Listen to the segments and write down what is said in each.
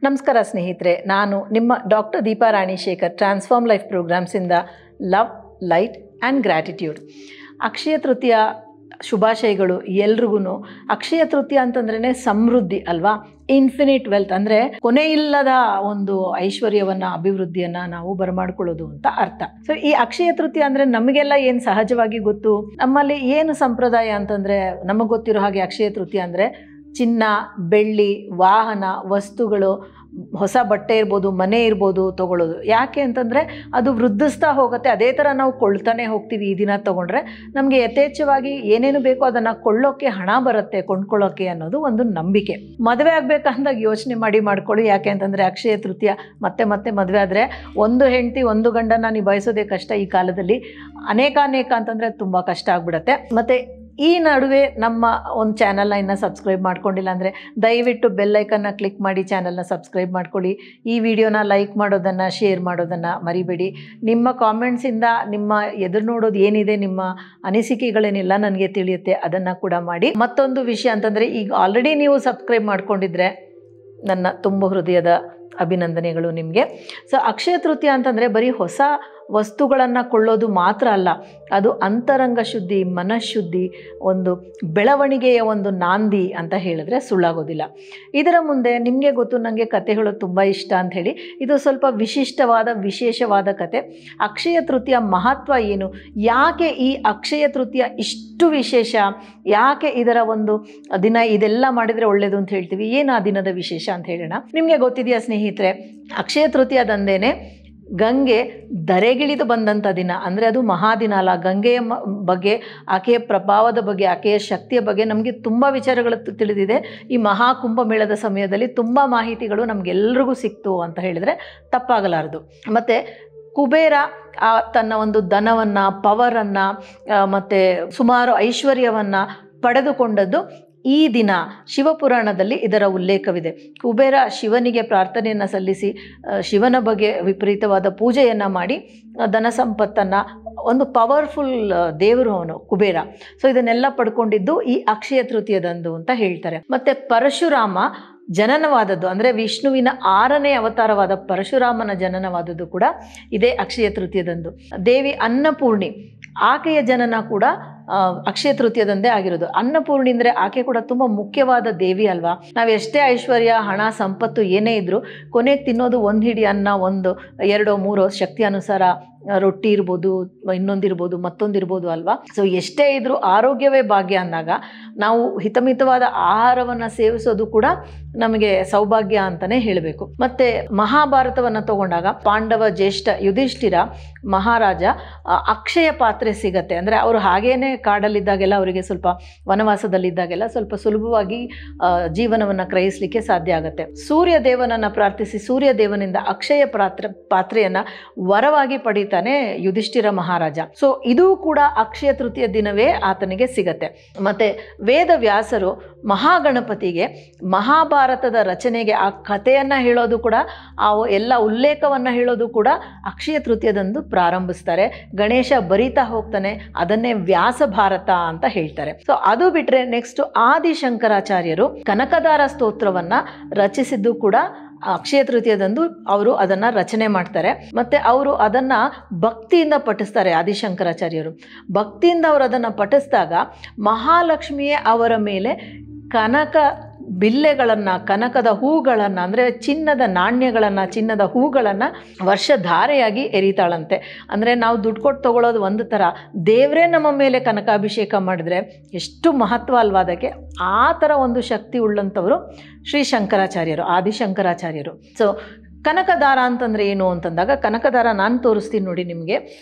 ನಮಸ್ಕಾರ ಸ್ನೇಹಿತರೆ, ನಾನು ನಿಮ್ಮ doctor Deepa Ranishekhar transform life ಪ್ರೋಗ್ರಾಮ್ಸಿಂದ love, light and gratitude. Akshaya Tritiya ಶುಭಾಶಯಗಳು ಎಲ್ರಿಗೂ. ಅಕ್ಷಯ ತೃತೀಯ ಅಂತಂದ್ರೇ ಸಮೃದ್ಧಿ ಅಲ್ವಾ, ಇನ್ಫಿನಿಟ್ ವೆಲ್ತ್ ಅಂದರೆ ಕೊನೆಯಿಲ್ಲದ ಒಂದು ಐಶ್ವರ್ಯವನ್ನು, ಅಭಿವೃದ್ಧಿಯನ್ನು ನಾವು ಬರಮಾಡ್ಕೊಳ್ಳೋದು ಅಂತ ಅರ್ಥ. ಸೊ ಈ ಅಕ್ಷಯ ತೃತೀಯ ಅಂದರೆ ನಮಗೆಲ್ಲ ಏನು ಸಹಜವಾಗಿ ಗೊತ್ತು, ನಮ್ಮಲ್ಲಿ ಏನು ಸಂಪ್ರದಾಯ ಅಂತಂದರೆ ನಮಗೆ ಗೊತ್ತಿರೋ ಹಾಗೆ ಅಕ್ಷಯ ತೃತೀಯ ಅಂದರೆ ಚಿನ್ನ, ಬೆಳ್ಳಿ, ವಾಹನ, ವಸ್ತುಗಳು, ಹೊಸ ಬಟ್ಟೆ ಇರ್ಬೋದು, ಮನೆ ಇರ್ಬೋದು ತೊಗೊಳ್ಳೋದು. ಯಾಕೆ ಅಂತಂದರೆ ಅದು ವೃದ್ಧಿಸ್ತಾ ಹೋಗುತ್ತೆ. ಅದೇ ಥರ ನಾವು ಕೊಳ್ತಾನೆ ಹೋಗ್ತೀವಿ. ಈ ದಿನ ತೊಗೊಂಡ್ರೆ ನಮಗೆ ಯಥೇಚ್ಛವಾಗಿ ಏನೇನು ಬೇಕೋ ಅದನ್ನು ಕೊಳ್ಳೋಕ್ಕೆ ಹಣ ಬರುತ್ತೆ, ಕೊಂಡ್ಕೊಳ್ಳೋಕ್ಕೆ ಅನ್ನೋದು ಒಂದು ನಂಬಿಕೆ. ಮದುವೆ ಆಗಬೇಕಂದಾಗ ಯೋಚನೆ ಮಾಡ್ಕೊಳ್ಳಿ. ಯಾಕೆ ಅಂತಂದರೆ ಅಕ್ಷಯ ತೃತೀಯ ಮತ್ತೆ ಮದುವೆ ಆದರೆ ಒಂದು ಹೆಂಡತಿ ಒಂದು ಗಂಡನ ನಿಭಾಯಿಸೋದೇ ಕಷ್ಟ. ಈ ಕಾಲದಲ್ಲಿ ಅನೇಕ ಅಂತಂದರೆ ತುಂಬ ಕಷ್ಟ ಆಗಿಬಿಡುತ್ತೆ. ಮತ್ತು ಈ ನಡುವೆ ನಮ್ಮ ಒಂದು ಚಾನಲ್ನ ಇನ್ನೂ ಸಬ್ಸ್ಕ್ರೈಬ್ ಮಾಡ್ಕೊಂಡಿಲ್ಲ ಅಂದರೆ ದಯವಿಟ್ಟು ಬೆಲ್ ಐಕನ್ನ ಕ್ಲಿಕ್ ಮಾಡಿ ಚಾನಲ್ನ ಸಬ್ಸ್ಕ್ರೈಬ್ ಮಾಡ್ಕೊಳ್ಳಿ. ಈ ವಿಡಿಯೋನ ಲೈಕ್ ಮಾಡೋದನ್ನು, ಶೇರ್ ಮಾಡೋದನ್ನು ಮರಿಬೇಡಿ. ನಿಮ್ಮ ಕಾಮೆಂಟ್ಸಿಂದ ನಿಮ್ಮ ಎದುರು ನೋಡೋದು ಏನಿದೆ, ನಿಮ್ಮ ಅನಿಸಿಕೆಗಳೇನಿಲ್ಲ ನನಗೆ ತಿಳಿಯುತ್ತೆ, ಅದನ್ನು ಕೂಡ ಮಾಡಿ. ಮತ್ತೊಂದು ವಿಷಯ ಅಂತಂದರೆ, ಈಗ ಆಲ್ರೆಡಿ ನೀವು ಸಬ್ಸ್ಕ್ರೈಬ್ ಮಾಡ್ಕೊಂಡಿದ್ರೆ ನನ್ನ ತುಂಬ ಹೃದಯದ ಅಭಿನಂದನೆಗಳು ನಿಮಗೆ. ಸೊ ಅಕ್ಷಯ ತೃತೀಯ ಅಂತಂದರೆ ಬರೀ ಹೊಸ ವಸ್ತುಗಳನ್ನು ಕೊಳ್ಳೋದು ಮಾತ್ರ ಅಲ್ಲ, ಅದು ಅಂತರಂಗ ಶುದ್ಧಿ, ಮನಃಶುದ್ಧಿ, ಒಂದು ಬೆಳವಣಿಗೆಯ ಒಂದು ನಾಂದಿ ಅಂತ ಹೇಳಿದ್ರೆ ಸುಳ್ಳಾಗೋದಿಲ್ಲ. ಇದರ ಮುಂದೆ ನಿಮಗೆ ಗೊತ್ತು, ನನಗೆ ಕತೆ ಹೇಳೋದು ತುಂಬ ಇಷ್ಟ ಅಂಥೇಳಿ. ಇದು ಸ್ವಲ್ಪ ವಿಶೇಷವಾದ ಕತೆ. ಅಕ್ಷಯ ತೃತೀಯ ಮಹತ್ವ ಏನು, ಯಾಕೆ ಈ ಅಕ್ಷಯ ತೃತೀಯ ಇಷ್ಟು ವಿಶೇಷ, ಯಾಕೆ ಇದರ ಒಂದು ದಿನ ಇದೆಲ್ಲ ಮಾಡಿದರೆ ಒಳ್ಳೆಯದು ಅಂತ ಹೇಳ್ತೀವಿ, ಏನು ಆ ದಿನದ ವಿಶೇಷ ಅಂತ ಹೇಳೋಣ. ನಿಮಗೆ ಗೊತ್ತಿದೆಯಾ ಸ್ನೇಹಿತರೆ, ಅಕ್ಷಯ ತೃತೀಯದಂದೇನೆ ಗಂಗೆ ಧರೆಗಿಳಿದು ಬಂದಂಥ ದಿನ. ಅಂದರೆ ಅದು ಮಹಾದಿನ ಅಲ್ಲ. ಗಂಗೆಯ ಬಗ್ಗೆ, ಆಕೆಯ ಪ್ರಭಾವದ ಬಗ್ಗೆ, ಆಕೆಯ ಶಕ್ತಿಯ ಬಗ್ಗೆ ನಮಗೆ ತುಂಬ ವಿಚಾರಗಳು ತಿಳಿದಿದೆ. ಈ ಮಹಾಕುಂಭಮೇಳದ ಸಮಯದಲ್ಲಿ ತುಂಬ ಮಾಹಿತಿಗಳು ನಮಗೆಲ್ರಿಗೂ ಸಿಕ್ತು ಅಂತ ಹೇಳಿದರೆ ತಪ್ಪಾಗಲಾರದು. ಮತ್ತು ಕುಬೇರ ತನ್ನ ಒಂದು ಧನವನ್ನು, ಪವರನ್ನು ಮತ್ತು ಸುಮಾರು ಐಶ್ವರ್ಯವನ್ನು ಪಡೆದುಕೊಂಡದ್ದು ಈ ದಿನ. ಶಿವಪುರಾಣದಲ್ಲಿ ಇದರ ಉಲ್ಲೇಖವಿದೆ. ಕುಬೇರ ಶಿವನಿಗೆ ಪ್ರಾರ್ಥನೆಯನ್ನು ಸಲ್ಲಿಸಿ ಶಿವನ ಬಗ್ಗೆ ವಿಪರೀತವಾದ ಪೂಜೆಯನ್ನು ಮಾಡಿ ಧನ ಸಂಪತ್ತನ್ನು, ಒಂದು ಪವರ್ಫುಲ್ ದೇವರು ಅವನು ಕುಬೇರ. ಸೊ ಇದನ್ನೆಲ್ಲ ಪಡ್ಕೊಂಡಿದ್ದು ಈ ಅಕ್ಷಯ ತೃತೀಯದಂದು ಅಂತ ಹೇಳ್ತಾರೆ. ಮತ್ತು ಪರಶುರಾಮ ಜನನವಾದದ್ದು, ಅಂದರೆ ವಿಷ್ಣುವಿನ 6ನೇ ಅವತಾರವಾದ ಪರಶುರಾಮನ ಜನನವಾದದ್ದು ಕೂಡ ಇದೇ ಅಕ್ಷಯ ತೃತೀಯದಂದು. ದೇವಿ ಅನ್ನಪೂರ್ಣಿ, ಆಕೆಯ ಜನನ ಕೂಡ ಅಕ್ಷಯ ತೃತೀಯದಂದೇ ಆಗಿರೋದು. ಅನ್ನಪೂರ್ಣಿ ಅಂದರೆ ಆಕೆ ಕೂಡ ತುಂಬ ಮುಖ್ಯವಾದ ದೇವಿ ಅಲ್ವಾ. ನಾವು ಎಷ್ಟೇ ಐಶ್ವರ್ಯ, ಹಣ, ಸಂಪತ್ತು ಏನೇ ಇದ್ದರೂ ಕೊನೆಗೆ ತಿನ್ನೋದು ಒಂದು ಹಿಡಿ ಅನ್ನ, 1, 2, 3 ಶಕ್ತಿ ಅನುಸಾರ ರೊಟ್ಟಿ ಇರ್ಬೋದು, ಇನ್ನೊಂದಿರ್ಬೋದು, ಮತ್ತೊಂದಿರ್ಬೋದು ಅಲ್ವಾ. ಸೊ ಎಷ್ಟೇ ಇದ್ದರೂ ಆರೋಗ್ಯವೇ ಭಾಗ್ಯ ಅಂದಾಗ ನಾವು ಹಿತಮಿತವಾದ ಆಹಾರವನ್ನು ಸೇವಿಸೋದು ಕೂಡ ನಮಗೆ ಸೌಭಾಗ್ಯ ಅಂತಲೇ ಹೇಳಬೇಕು. ಮತ್ತು ಮಹಾಭಾರತವನ್ನು ತಗೊಂಡಾಗ ಪಾಂಡವ ಜ್ಯೇಷ್ಠ ಯುಧಿಷ್ಠಿರ ಮಹಾರಾಜ ಅಕ್ಷಯ ಪಾತ್ರೆ ಸಿಗತ್ತೆ. ಅಂದರೆ ಅವರು ಹಾಗೇನೆ ಕಾಡಲ್ಲಿದ್ದಾಗೆಲ್ಲ, ಅವರಿಗೆ ಸ್ವಲ್ಪ ವನವಾಸದಲ್ಲಿದ್ದಾಗೆಲ್ಲ ಸ್ವಲ್ಪ ಸುಲಭವಾಗಿ ಜೀವನವನ್ನು ಕ್ರಯಿಸಲಿಕ್ಕೆ ಸಾಧ್ಯ ಆಗುತ್ತೆ. ಸೂರ್ಯ ದೇವನನ್ನು ಪ್ರಾರ್ಥಿಸಿ ಸೂರ್ಯ ದೇವನಿಂದ ಅಕ್ಷಯ ಪಾತ್ರೆಯನ್ನು ವರವಾಗಿ ಪಡೀತಾನೆ ಯುಧಿಷ್ಠಿರ ಮಹಾರಾಜ. ಸೊ ಇದು ಕೂಡ ಅಕ್ಷಯ ತೃತೀಯ ದಿನವೇ ಆತನಿಗೆ ಸಿಗತ್ತೆ. ಮತ್ತು ವೇದವ್ಯಾಸರು ಮಹಾಗಣಪತಿಗೆ ಮಹಾಭಾರತದ ರಚನೆಗೆ ಆ ಕಥೆಯನ್ನು ಹೇಳೋದು ಕೂಡ, ಆ ಎಲ್ಲ ಉಲ್ಲೇಖವನ್ನು ಹೇಳೋದು ಕೂಡ ಅಕ್ಷಯ ತೃತೀಯದಂದು ಪ್ರಾರಂಭಿಸ್ತಾರೆ. ಗಣೇಶ ಬರಿತಾ ಹೋಗ್ತಾನೆ, ಅದನ್ನೇ ವ್ಯಾಸ ಭಾರತ ಅಂತ ಹೇಳ್ತಾರೆ. ಸೊ ಅದು ಬಿಟ್ಟರೆ ನೆಕ್ಸ್ಟ್ ಆದಿಶಂಕರಾಚಾರ್ಯರು ಕನಕದಾರ ಸ್ತೋತ್ರವನ್ನು ರಚಿಸಿದ್ದು ಕೂಡ ಅಕ್ಷಯ ತೃತೀಯದಂದು ಅವರು ಅದನ್ನು ರಚನೆ ಮಾಡ್ತಾರೆ. ಮತ್ತು ಅವರು ಅದನ್ನು ಭಕ್ತಿಯಿಂದ ಪಠಿಸ್ತಾರೆ. ಆದಿಶಂಕರಾಚಾರ್ಯರು ಭಕ್ತಿಯಿಂದ ಅವರು ಅದನ್ನು ಪಠಿಸಿದಾಗ ಮಹಾಲಕ್ಷ್ಮಿಯೇ ಅವರ ಮೇಲೆ ಕನಕ ಬಿಲ್ಲೆಗಳನ್ನು, ಕನಕದ ಹೂಗಳನ್ನು, ಅಂದರೆ ಚಿನ್ನದ ನಾಣ್ಯಗಳನ್ನು, ಚಿನ್ನದ ಹೂಗಳನ್ನು ವರ್ಷಧಾರೆಯಾಗಿ ಎರಿತಾಳಂತೆ. ಅಂದರೆ ನಾವು ದುಡ್ಡು ಕೊಟ್ಟು ತೊಗೊಳ್ಳೋದು ಒಂದು ಥರ, ದೇವರೇ ನಮ್ಮ ಮೇಲೆ ಕನಕಾಭಿಷೇಕ ಮಾಡಿದ್ರೆ ಎಷ್ಟು ಮಹತ್ವ ಅಲ್ವಾ ಅದಕ್ಕೆ. ಆ ಥರ ಒಂದು ಶಕ್ತಿ ಉಳ್ಳಂಥವರು ಶ್ರೀ ಶಂಕರಾಚಾರ್ಯರು, ಆದಿಶಂಕರಾಚಾರ್ಯರು. ಸೊ ಕನಕದಾರ ಅಂತಂದರೆ ಏನು ಅಂತಂದಾಗ, ಕನಕದಾರ ನಾನು ತೋರಿಸ್ತೀನಿ ನೋಡಿ ನಿಮಗೆ.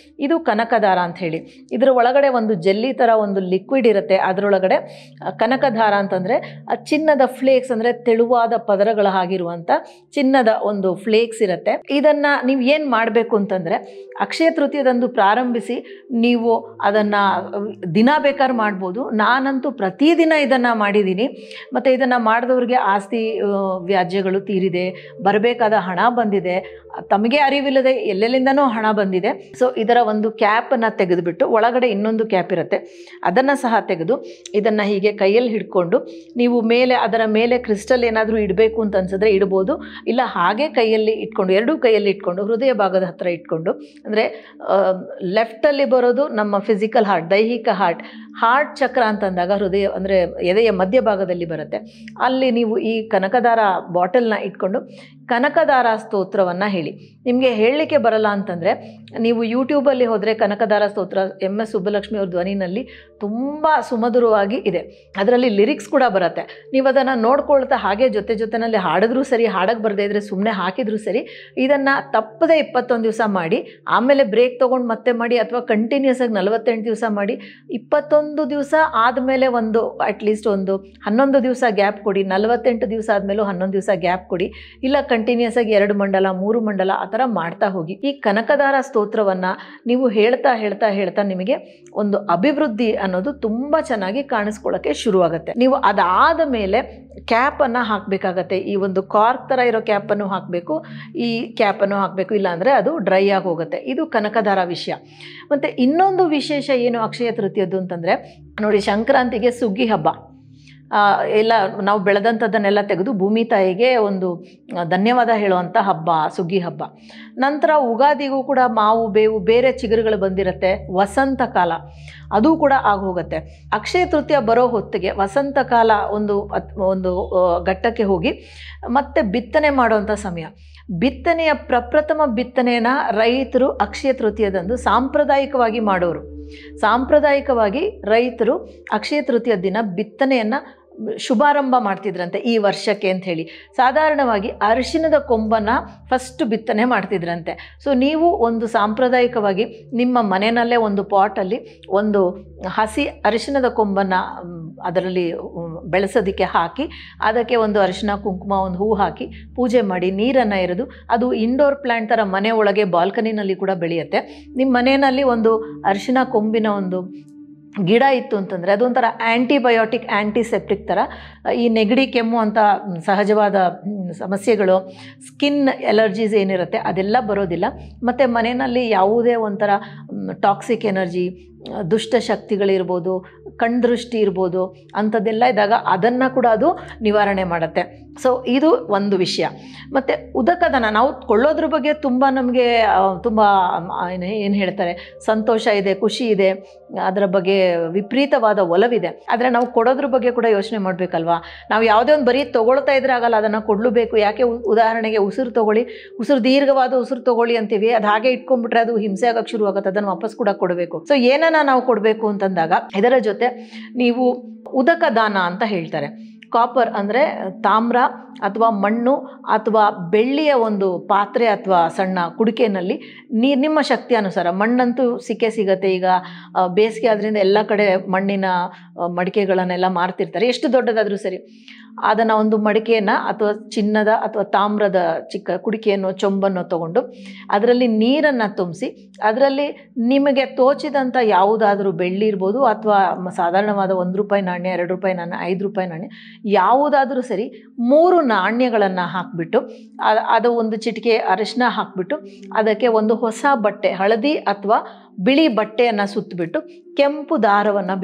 ಇದು ಕನಕದಾರ ಅಂತ ಹೇಳಿ, ಇದರ ಒಳಗಡೆ ಒಂದು ಜೆಲ್ಲಿ ಥರ ಒಂದು ಲಿಕ್ವಿಡ್ ಇರುತ್ತೆ. ಅದರೊಳಗಡೆ ಕನಕದಾರ ಅಂತಂದರೆ ಚಿನ್ನದ ಫ್ಲೇಕ್ಸ್, ಅಂದರೆ ತೆಳುವಾದ ಪದರಗಳ ಆಗಿರುವಂಥ ಚಿನ್ನದ ಒಂದು ಫ್ಲೇಕ್ಸ್ ಇರುತ್ತೆ. ಇದನ್ನು ನೀವು ಏನು ಮಾಡಬೇಕು ಅಂತಂದರೆ, ಅಕ್ಷಯ ತೃತೀಯದಂದು ಪ್ರಾರಂಭಿಸಿ ನೀವು ಅದನ್ನು ದಿನ ಬೇಕಾದ್ರೆ ಮಾಡ್ಬೋದು. ನಾನಂತೂ ಪ್ರತಿದಿನ ಇದನ್ನು ಮಾಡಿದ್ದೀನಿ. ಮತ್ತು ಇದನ್ನು ಮಾಡಿದವ್ರಿಗೆ ಆಸ್ತಿ ವ್ಯಾಜ್ಯಗಳು ತೀರಿದೆ, ಬರಬೇಕಾದ ಹಣ ಬಂದಿದೆ, ತಮಗೆ ಅರಿವಿಲ್ಲದೆ ಎಲ್ಲೆಲ್ಲಿಂದನೂ ಹಣ ಬಂದಿದೆ. ಸೊ ಇದರ ಒಂದು ಕ್ಯಾಪನ್ನು ತೆಗೆದುಬಿಟ್ಟು ಒಳಗಡೆ ಇನ್ನೊಂದು ಕ್ಯಾಪ್ ಇರುತ್ತೆ, ಅದನ್ನು ಸಹ ತೆಗೆದು ಇದನ್ನು ಹೀಗೆ ಕೈಯಲ್ಲಿ ಹಿಡ್ಕೊಂಡು ನೀವು ಮೇಲೆ ಅದರ ಮೇಲೆ ಕ್ರಿಸ್ಟಲ್ ಏನಾದರೂ ಇಡಬೇಕು ಅಂತ ಅನ್ಸಿದ್ರೆ ಇಡ್ಬೋದು, ಇಲ್ಲ ಹಾಗೆ ಕೈಯಲ್ಲಿ ಇಟ್ಕೊಂಡು ಎರಡೂ ಕೈಯಲ್ಲಿ ಇಟ್ಕೊಂಡು ಹೃದಯ ಭಾಗದ ಹತ್ತಿರ ಇಟ್ಕೊಂಡು, ಅಂದರೆ ಲೆಫ್ಟಲ್ಲಿ ಬರೋದು ನಮ್ಮ ಫಿಸಿಕಲ್ ಹಾರ್ಟ್, ದೈಹಿಕ ಹಾರ್ಟ್ ಚಕ್ರ ಅಂತಂದಾಗ ಹೃದಯ ಅಂದರೆ ಎದೆಯ ಮಧ್ಯಭಾಗದಲ್ಲಿ ಬರುತ್ತೆ. ಅಲ್ಲಿ ನೀವು ಈ ಕನಕದಾರ ಬಾಟಲ್ನ ಇಟ್ಕೊಂಡು ಕನಕದಾರ ಸ್ತೋತ್ರವನ್ನು ಹೇಳಿ. ನಿಮಗೆ ಹೇಳಲಿಕ್ಕೆ ಬರಲ್ಲ ಅಂತಂದರೆ ನೀವು ಯೂಟ್ಯೂಬಲ್ಲಿ ಹೋದರೆ ಕನಕದಾರ ಸ್ತೋತ್ರ MS ಸುಬ್ಬಲಕ್ಷ್ಮಿ ಅವ್ರ ಧ್ವನಿನಲ್ಲಿ ತುಂಬ ಸುಮಧುರವಾಗಿ ಇದೆ, ಅದರಲ್ಲಿ ಲಿರಿಕ್ಸ್ ಕೂಡ ಬರುತ್ತೆ. ನೀವು ಅದನ್ನು ನೋಡ್ಕೊಳ್ತಾ ಹಾಗೆ ಜೊತೆನಲ್ಲಿ ಹಾಡಿದ್ರೂ ಸರಿ, ಹಾಡಕ್ಕೆ ಬರದೇ ಇದ್ದರೆ ಸುಮ್ಮನೆ ಹಾಕಿದ್ರೂ ಸರಿ. ಇದನ್ನು ತಪ್ಪದೆ 21 ದಿವಸ ಮಾಡಿ, ಆಮೇಲೆ ಬ್ರೇಕ್ ತೊಗೊಂಡು ಮತ್ತೆ ಮಾಡಿ, ಅಥವಾ ಕಂಟಿನ್ಯೂಸ್ ಆಗಿ 48 ದಿವಸ ಮಾಡಿ. 21 ದಿವಸ ಆದಮೇಲೆ ಅಟ್ಲೀಸ್ಟ್ ಒಂದು 11 ದಿವಸ ಗ್ಯಾಪ್ ಕೊಡಿ. 48 ದಿವಸ ಆದಮೇಲೂ 11 ದಿವಸ ಗ್ಯಾಪ್ ಕೊಡಿ, ಇಲ್ಲ ಕಂಟಿನ್ಯೂಸ್ ಆಗಿ 2 ಮಂಡಲ 3 ಮಂಡಲ ಆ ಥರ ಮಾಡ್ತಾ ಹೋಗಿ. ಈ ಕನಕದಾರ ಸ್ತೋತ್ರವನ್ನು ನೀವು ಹೇಳ್ತಾ ನಿಮಗೆ ಒಂದು ಅಭಿವೃದ್ಧಿ ಅನ್ನೋದು ತುಂಬ ಚೆನ್ನಾಗಿ ಕಾಣಿಸ್ಕೊಳ್ಳೋಕ್ಕೆ ಶುರುವಾಗುತ್ತೆ. ನೀವು ಅದಾದ ಮೇಲೆ ಕ್ಯಾಪನ್ನು ಹಾಕಬೇಕಾಗತ್ತೆ. ಈ ಒಂದು ಕಾರ್ಕ್ ಥರ ಇರೋ ಕ್ಯಾಪನ್ನು ಹಾಕಬೇಕು, ಈ ಕ್ಯಾಪನ್ನು ಹಾಕಬೇಕು, ಇಲ್ಲಾಂದರೆ ಅದು ಡ್ರೈ ಆಗಿ ಹೋಗುತ್ತೆ. ಇದು ಕನಕದಾರ ವಿಷಯ. ಮತ್ತು ಇನ್ನೊಂದು ವಿಶೇಷ ಏನು ಅಕ್ಷಯ ತೃತೀಯದ್ದು ಅಂತಂದರೆ ನೋಡಿ, ಸಂಕ್ರಾಂತಿಗೆ ಸುಗ್ಗಿ ಹಬ್ಬ ಎಲ್ಲ ನಾವು ಬೆಳೆದಂಥದ್ದನ್ನೆಲ್ಲ ತೆಗೆದು ಭೂಮಿ ತಾಯಿಗೆ ಒಂದು ಧನ್ಯವಾದ ಹೇಳುವಂಥ ಹಬ್ಬ ಸುಗ್ಗಿ ಹಬ್ಬ. ನಂತರ ಉಗಾದಿಗೂ ಕೂಡ ಮಾವು ಬೇವು ಬೇರೆ ಚಿಗುರುಗಳು ಬಂದಿರುತ್ತೆ, ವಸಂತ ಕಾಲ ಅದು ಕೂಡ ಆಗೋಗುತ್ತೆ. ಅಕ್ಷಯ ತೃತೀಯ ಬರೋ ಹೊತ್ತಿಗೆ ವಸಂತ ಕಾಲ ಒಂದು ಘಟ್ಟಕ್ಕೆ ಹೋಗಿ ಮತ್ತೆ ಬಿತ್ತನೆ ಮಾಡುವಂಥ ಸಮಯ. ಬಿತ್ತನೆಯ ಪ್ರಪ್ರಥಮ ಬಿತ್ತನೆಯನ್ನು ರೈತರು ಅಕ್ಷಯ ತೃತೀಯದಂದು ಸಾಂಪ್ರದಾಯಿಕವಾಗಿ ಮಾಡೋರು. ಸಾಂಪ್ರದಾಯಿಕವಾಗಿ ರೈತರು ಅಕ್ಷಯ ತೃತೀಯ ದಿನ ಬಿತ್ತನೆಯನ್ನು ಶುಭಾರಂಭ ಮಾಡ್ತಿದ್ರಂತೆ ಈ ವರ್ಷಕ್ಕೆ ಅಂತ ಹೇಳಿ. ಸಾಧಾರಣವಾಗಿ ಅರಿಶಿಣದ ಕೊಂಬನ್ನು ಫಸ್ಟ್ ಬಿತ್ತನೆ ಮಾಡ್ತಿದ್ರಂತೆ. ಸೊ ನೀವು ಒಂದು ಸಾಂಪ್ರದಾಯಿಕವಾಗಿ ನಿಮ್ಮ ಮನೆಯಲ್ಲೇ ಒಂದು ಪಾಟಲ್ಲಿ ಒಂದು ಹಸಿ ಅರಿಶಿಣದ ಕೊಂಬನ್ನು ಅದರಲ್ಲಿ ಬೆಳೆಸೋದಕ್ಕೆ ಹಾಕಿ, ಅದಕ್ಕೆ ಒಂದು ಅರಿಶಿಣ ಕುಂಕುಮ ಒಂದು ಹೂ ಹಾಕಿ ಪೂಜೆ ಮಾಡಿ ನೀರನ್ನು ಎರೆದು, ಅದು ಇಂಡೋರ್ ಪ್ಲ್ಯಾಂಟ್ ಥರ ಮನೆ ಒಳಗೆ ಬಾಲ್ಕನಿನಲ್ಲಿ ಕೂಡ ಬೆಳೆಯುತ್ತೆ. ನಿಮ್ಮ ಮನೆಯಲ್ಲಿ ಒಂದು ಅರಿಶಿಣ ಕೊಂಬಿನ ಒಂದು ಗಿಡ ಇತ್ತು ಅಂತಂದರೆ ಅದೊಂಥರ ಆ್ಯಂಟಿಬಯೋಟಿಕ್ ಆ್ಯಂಟಿಸೆಪ್ಟಿಕ್ ಥರ ಈ ನೆಗಡಿ ಕೆಮ್ಮು ಅಂತ ಸಹಜವಾದ ಸಮಸ್ಯೆಗಳು, ಸ್ಕಿನ್ ಎಲರ್ಜೀಸ್ ಏನಿರುತ್ತೆ ಅದೆಲ್ಲ ಬರೋದಿಲ್ಲ. ಮತ್ತು ಮನೆಯಲ್ಲಿ ಯಾವುದೇ ಒಂಥರ ಟಾಕ್ಸಿಕ್ ಎನರ್ಜಿ, ದುಷ್ಟಶಕ್ತಿಗಳಿರ್ಬೋದು, ಕಣ್ದೃಷ್ಟಿ ಇರ್ಬೋದು, ಅಂಥದ್ದೆಲ್ಲ ಇದ್ದಾಗ ಅದನ್ನು ಕೂಡ ಅದು ನಿವಾರಣೆ ಮಾಡುತ್ತೆ. ಸೊ ಇದು ಒಂದು ವಿಷಯ. ಮತ್ತು ಉದಕದಾನ ನಾವು ಕೊಳ್ಳೋದ್ರ ಬಗ್ಗೆ ತುಂಬ ನಮಗೆ ತುಂಬ ಏನು ಹೇಳ್ತಾರೆ ಸಂತೋಷ ಇದೆ, ಖುಷಿ ಇದೆ, ಅದರ ಬಗ್ಗೆ ವಿಪರೀತವಾದ ಒಲವಿದೆ. ಆದರೆ ನಾವು ಕೊಡೋದ್ರ ಬಗ್ಗೆ ಕೂಡ ಯೋಚನೆ ಮಾಡಬೇಕಲ್ವಾ. ನಾವು ಯಾವುದೇ ಒಂದು ಬರೀ ತೊಗೊಳ್ತಾ ಇದ್ರೆ ಆಗಲ್ಲ, ಅದನ್ನು ಕೊಡಲೇಬೇಕು. ಯಾಕೆ ಉದಾಹರಣೆಗೆ ಉಸಿರು ತೊಗೊಳ್ಳಿ, ದೀರ್ಘವಾದ ಉಸಿರು ತೊಗೊಳ್ಳಿ ಅಂತೀವಿ, ಅದು ಹಾಗೆ ಇಟ್ಕೊಂಡ್ಬಿಟ್ರೆ ಅದು ಹಿಂಸೆ ಆಗೋಕ್ಕೆ ಶುರು ಆಗುತ್ತೆ, ಅದನ್ನು ವಾಪಸ್ ಕೂಡ ಕೊಡಬೇಕು. ಸೊ ಏನನ್ನ ನಾವು ಕೊಡಬೇಕು ಅಂತಂದಾಗ ಇದರ ಜೊತೆ ನೀವು ಉದಕ ದಾನ ಅಂತ ಹೇಳ್ತಾರೆ. ಕಾಪರ್ ಅಂದರೆ ತಾಮ್ರ ಅಥವಾ ಮಣ್ಣು ಅಥವಾ ಬೆಳ್ಳಿಯ ಒಂದು ಪಾತ್ರೆ ಅಥವಾ ಸಣ್ಣ ಕುಡಿಕೆಯಲ್ಲಿ ನಿಮ್ಮ ಶಕ್ತಿ ಅನುಸಾರ, ಮಣ್ಣಂತೂ ಸಿಗುತ್ತೆ. ಈಗ ಬೇಸಿಗೆ ಆದ್ರಿಂದ ಎಲ್ಲ ಕಡೆ ಮಣ್ಣಿನ ಮಡಿಕೆಗಳನ್ನೆಲ್ಲ ಮಾರ್ತಿರ್ತಾರೆ, ಎಷ್ಟು ದೊಡ್ಡದಾದರೂ ಸರಿ. ಅದನ್ನು ಒಂದು ಮಡಿಕೆಯನ್ನು ಅಥವಾ ಚಿನ್ನದ ಅಥವಾ ತಾಮ್ರದ ಚಿಕ್ಕ ಕುಡಿಕೆಯನ್ನು ಚೊಂಬನ್ನು ತಗೊಂಡು ಅದರಲ್ಲಿ ನೀರನ್ನು ತುಂಬಿಸಿ, ಅದರಲ್ಲಿ ನಿಮಗೆ ತೋಚಿದಂಥ ಯಾವುದಾದ್ರೂ ಬೆಳ್ಳಿ ಇರ್ಬೋದು ಅಥವಾ ಸಾಧಾರಣವಾದ 1 ರೂಪಾಯಿ ನಾಣ್ಯ, 2 ರೂಪಾಯಿ ನಾಣ್ಯ, 5 ರೂಪಾಯಿ ನಾಣ್ಯ, ಯಾವುದಾದ್ರೂ ಸರಿ 3 ನಾಣ್ಯಗಳನ್ನು ಹಾಕಿಬಿಟ್ಟು ಅದು ಒಂದು ಚಿಟಿಕೆ ಅರಿಶಿನ ಹಾಕಿಬಿಟ್ಟು ಅದಕ್ಕೆ ಒಂದು ಹೊಸ ಬಟ್ಟೆ, ಹಳದಿ ಅಥವಾ ಬಿಳಿ ಬಟ್ಟೆಯನ್ನು ಸುತ್ತಬಿಟ್ಟು ಕೆಂಪು ದಾರವನ್ನು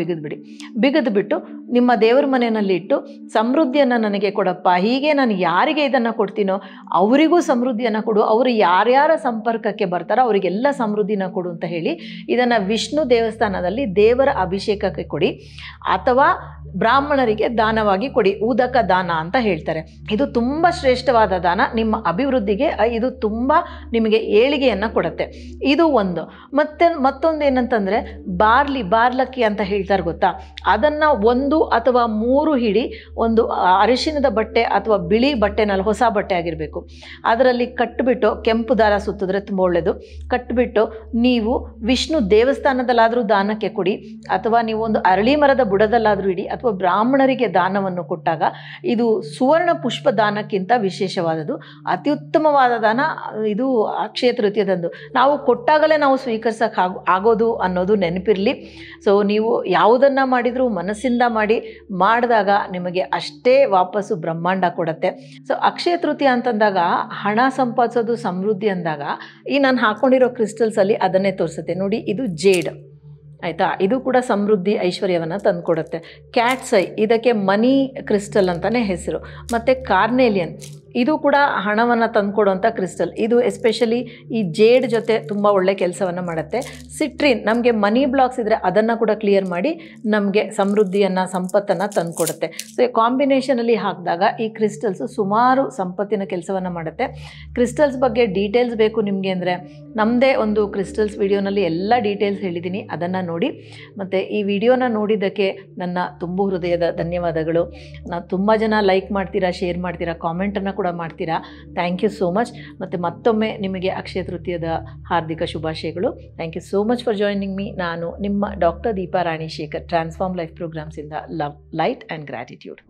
ಬಿಗಿದ್ಬಿಟ್ಟು ನಿಮ್ಮ ದೇವರ ಮನೆಯಲ್ಲಿ ಇಟ್ಟು ಸಮೃದ್ಧಿಯನ್ನು ನನಗೆ ಕೊಡಪ್ಪ, ಹೀಗೆ ನಾನು ಯಾರಿಗೆ ಇದನ್ನು ಕೊಡ್ತೀನೋ ಅವರಿಗೂ ಸಮೃದ್ಧಿಯನ್ನು ಕೊಡು, ಅವರು ಯಾರ್ಯಾರ ಸಂಪರ್ಕಕ್ಕೆ ಬರ್ತಾರೋ ಅವರಿಗೆಲ್ಲ ಸಮೃದ್ಧಿನ ಕೊಡು ಅಂತ ಹೇಳಿ ಇದನ್ನು ವಿಷ್ಣು ದೇವಸ್ಥಾನದಲ್ಲಿ ದೇವರ ಅಭಿಷೇಕಕ್ಕೆ ಕೊಡಿ ಅಥವಾ ಬ್ರಾಹ್ಮಣರಿಗೆ ದಾನವಾಗಿ ಕೊಡಿ. ಉದಕ ದಾನ ಅಂತ ಹೇಳ್ತಾರೆ. ಇದು ತುಂಬ ಶ್ರೇಷ್ಠವಾದ ದಾನ, ನಿಮ್ಮ ಅಭಿವೃದ್ಧಿಗೆ ಇದು ತುಂಬ ನಿಮಗೆ ಏಳಿಗೆಯನ್ನು ಕೊಡುತ್ತೆ. ಇದು ಒಂದು. ಮತ್ತೊಂದು ಏನಂತಂದರೆ ಬಾರ್ಲಕ್ಕಿ ಅಂತ ಹೇಳ್ತಾರೆ ಗೊತ್ತಾ, ಅದನ್ನು 1 ಅಥವಾ 3 ಹಿಡಿ ಒಂದು ಅರಿಶಿಣದ ಬಟ್ಟೆ ಅಥವಾ ಬಿಳಿ ಬಟ್ಟೆನಲ್ಲಿ, ಹೊಸ ಬಟ್ಟೆ ಆಗಿರಬೇಕು, ಅದರಲ್ಲಿ ಕಟ್ಟಿಬಿಟ್ಟು ಕೆಂಪು ದಾರ ಸುತ್ತಿದ್ರೆ ತುಂಬ ಒಳ್ಳೆಯದು. ಕಟ್ಟಿಬಿಟ್ಟು ನೀವು ವಿಷ್ಣು ದೇವಸ್ಥಾನದಲ್ಲಾದರೂ ದಾನಕ್ಕೆ ಕೊಡಿ ಅಥವಾ ನೀವು ಒಂದು ಅರಳಿ ಮರದ ಬುಡದಲ್ಲಾದರೂ ಇಡಿ ಅಥವಾ ಬ್ರಾಹ್ಮಣರಿಗೆ ದಾನವನ್ನು ಕೊಟ್ಟಾಗ ಇದು ಸುವರ್ಣ ಪುಷ್ಪ ದಾನಕ್ಕಿಂತ ವಿಶೇಷವಾದದ್ದು, ಅತ್ಯುತ್ತಮವಾದ ದಾನ ಇದು ಅಕ್ಷಯ ತೃತೀಯದಂದು. ನಾವು ಕೊಟ್ಟಾಗಲೇ ನಾವು ಸ್ವೀಕರಿಸೋಕೆ ಆಗೋದು ಅನ್ನೋದು ನೆನಪಿರಲಿ. ಸೊ ನೀವು ಯಾವುದನ್ನು ಮಾಡಿದರೂ ಮನಸ್ಸಿಂದ ಮಾಡಿದಾಗ ನಿಮಗೆ ಅಷ್ಟೇ ವಾಪಸ್ಸು ಬ್ರಹ್ಮಾಂಡ ಕೊಡುತ್ತೆ. ಸೊ ಅಕ್ಷಯ ತೃತೀಯ ಅಂತಂದಾಗ ಹಣ ಸಂಪಾದಿಸೋದು, ಸಮೃದ್ಧಿ ಅಂದಾಗ ಈ ನಾನು ಹಾಕ್ಕೊಂಡಿರೋ ಕ್ರಿಸ್ಟಲ್ಸಲ್ಲಿ ಅದನ್ನೇ ತೋರಿಸುತ್ತೆ ನೋಡಿ. ಇದು ಜೇಡ್ ಆಯಿತಾ, ಇದು ಕೂಡ ಸಮೃದ್ಧಿ ಐಶ್ವರ್ಯವನ್ನು ತಂದುಕೊಡುತ್ತೆ. ಕ್ಯಾಟ್ಸ್ ಐ, ಇದಕ್ಕೆ ಮನಿ ಕ್ರಿಸ್ಟಲ್ ಅಂತಲೇ ಹೆಸರು. ಮತ್ತು ಕಾರ್ನೇಲಿಯನ್, ಇದು ಕೂಡ ಹಣವನ್ನು ತಂದುಕೊಡುವಂಥ ಕ್ರಿಸ್ಟಲ್. ಇದು ಎಸ್ಪೆಷಲಿ ಈ ಜೇಡ್ ಜೊತೆ ತುಂಬ ಒಳ್ಳೆ ಕೆಲಸವನ್ನು ಮಾಡುತ್ತೆ. ಸಿಟ್ರಿನ್, ನಮಗೆ ಮನಿ ಬ್ಲಾಕ್ಸ್ ಇದ್ದರೆ ಅದನ್ನು ಕೂಡ ಕ್ಲಿಯರ್ ಮಾಡಿ ನಮಗೆ ಸಮೃದ್ಧಿಯನ್ನು, ಸಂಪತ್ತನ್ನು ತಂದುಕೊಡುತ್ತೆ. ಸೊ ಈ ಕಾಂಬಿನೇಷನಲ್ಲಿ ಹಾಕಿದಾಗ ಈ ಕ್ರಿಸ್ಟಲ್ಸು ಸುಮಾರು ಸಂಪತ್ತಿನ ಕೆಲಸವನ್ನು ಮಾಡುತ್ತೆ. ಕ್ರಿಸ್ಟಲ್ಸ್ ಬಗ್ಗೆ ಡೀಟೇಲ್ಸ್ ಬೇಕು ನಿಮಗೆ ಅಂದರೆ ನಮ್ಮದೇ ಒಂದು ಕ್ರಿಸ್ಟಲ್ಸ್ ವಿಡಿಯೋನಲ್ಲಿ ಎಲ್ಲ ಡೀಟೇಲ್ಸ್ ಹೇಳಿದ್ದೀನಿ, ಅದನ್ನು ನೋಡಿ. ಮತ್ತು ಈ ವಿಡಿಯೋನ ನೋಡಿದ್ದಕ್ಕೆ ನನ್ನ ತುಂಬು ಹೃದಯದ ಧನ್ಯವಾದಗಳು. ನಾನು ತುಂಬ ಜನ ಲೈಕ್ ಮಾಡ್ತೀರಾ, ಶೇರ್ ಮಾಡ್ತೀರಾ, ಕಾಮೆಂಟನ್ನು ಕೂಡ ಮಾಡ್ತೀರಾ. Thank you so much. ಮತ್ತು ಮತ್ತೊಮ್ಮೆ ನಿಮಗೆ ಅಕ್ಷಯ ತೃತೀಯದ ಹಾರ್ದಿಕ ಶುಭಾಶಯಗಳು. Thank you so much for joining me. ನಾನು ನಿಮ್ಮ doctor Deepa Rani Shekhar, transform life ಪ್ರೋಗ್ರಾಮ್ಸಿಂದ ಲವ್, ಲೈಟ್ ಆ್ಯಂಡ್ ಗ್ರ್ಯಾಟಿಟ್ಯೂಡ್.